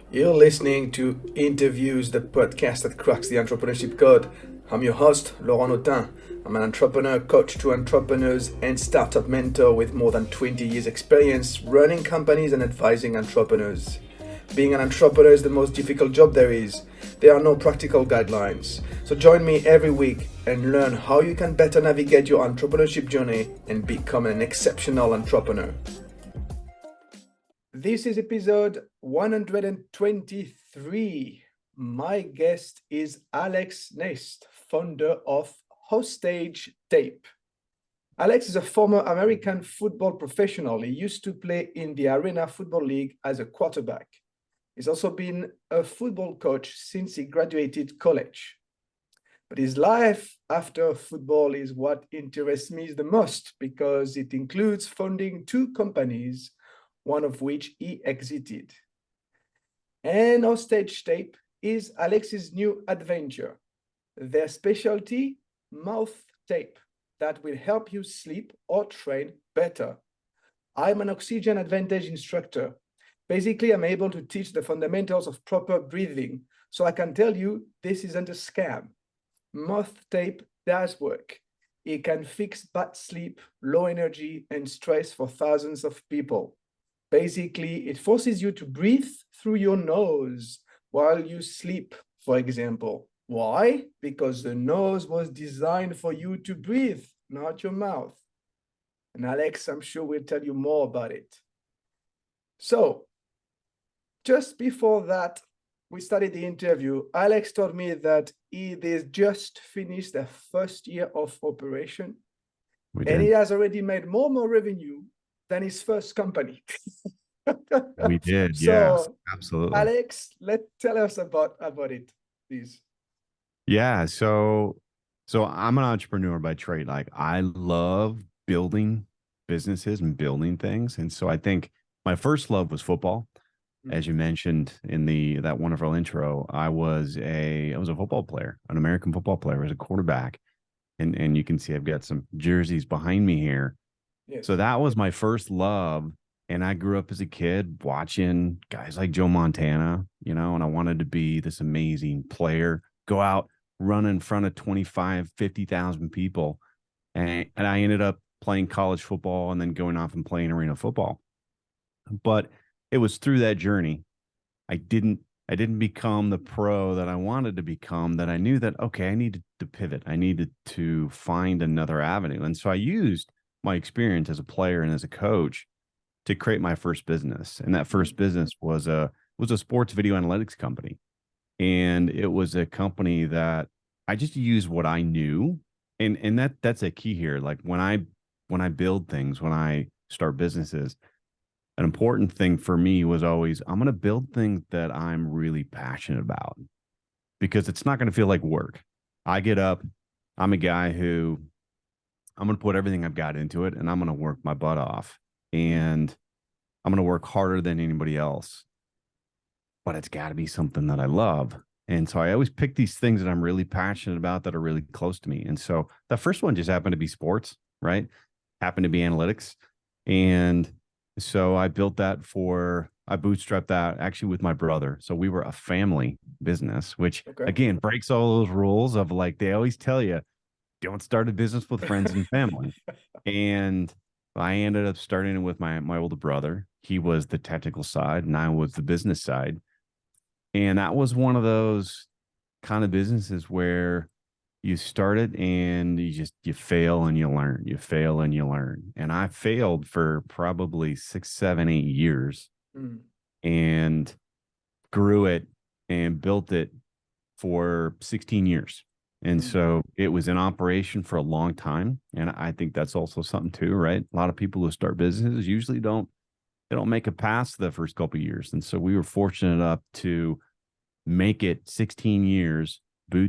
You're listening to Interviews, the podcast that cracks the entrepreneurship code. I'm your host, Laurent Autin. I'm an entrepreneur, coach to entrepreneurs, and startup mentor with more than 20 years' experience running companies and advising entrepreneurs. Being an entrepreneur is the most difficult job there is. There are no practical guidelines. So join me every week and learn how you can better navigate your entrepreneurship journey and become an exceptional entrepreneur. This is episode 123. My guest is Alex Neist, founder of Hostage Tape. Alex is a former American football professional. He used to play in the Arena Football League as a quarterback. He's also been a football coach since he graduated college. But his life after football is what interests me the most because it includes founding two companies, one of which he exited. And Hostage Tape is Alex's new adventure. Their specialty, mouth tape, that will help you sleep or train better. I'm an Oxygen Advantage instructor. Basically, I'm able to teach the fundamentals of proper breathing, so I can tell you this isn't a scam. Mouth tape does work. It can fix bad sleep, low energy, and stress for thousands of people. Basically, it forces you to breathe through your nose while you sleep, for example. Why? Because the nose was designed for you to breathe, not your mouth. And Alex, I'm sure will tell you more about it. So, just before that, we started the interview. Alex told me that they just finished their first year of operation, and he has already made more revenue than his first company. We did, yes, So, absolutely. Alex, tell us about it, please. Yeah, so I'm an entrepreneur by trade. Like I love building businesses and building things. And so I think my first love was football. As you mentioned in the that wonderful intro, I was a football player, an American football player, as a quarterback. And you can see I've got some jerseys behind me here. Yes. So that was my first love. And I grew up as a kid watching guys like Joe Montana, and I wanted to be this amazing player, go out, run in front of 25, 50,000 people. And I ended up playing college football and then going off and playing arena football. But it was through that journey. I didn't I didn't become the pro that I wanted to become, that I knew that, okay, I needed to pivot. I needed to find another avenue. And so I used my experience as a player and as a coach to create my first business. And that first business was a sports video analytics company. And it was a company that I just used what I knew. And that's a key here. Like when I build things, when I start businesses, an important thing for me was always I'm going to build things that I'm really passionate about because it's not going to feel like work. I get up, I'm a guy who I'm going to put everything I've got into it and I'm going to work my butt off and I'm going to work harder than anybody else. But it's got to be something that I love. And so I always pick these things that I'm really passionate about that are really close to me. And so the first one just happened to be sports, right? Happened to be analytics. And so I bootstrapped that actually with my brother. So we were a family business, which Okay. again breaks all those rules of like they always tell you, don't start a business with friends and family. And I ended up starting it with my older brother. He was the technical side and I was the business side. And that was one of those kind of businesses where you start it and you fail and you learn, you fail and you learn. And I failed for probably 6, 7, 8 years Mm. and grew it and built it for 16 years. And Mm. so it was in operation for a long time. And I think that's also something too, right? A lot of people who start businesses usually they don't make it past the first couple of years. And so we were fortunate enough to make it 16 years, boot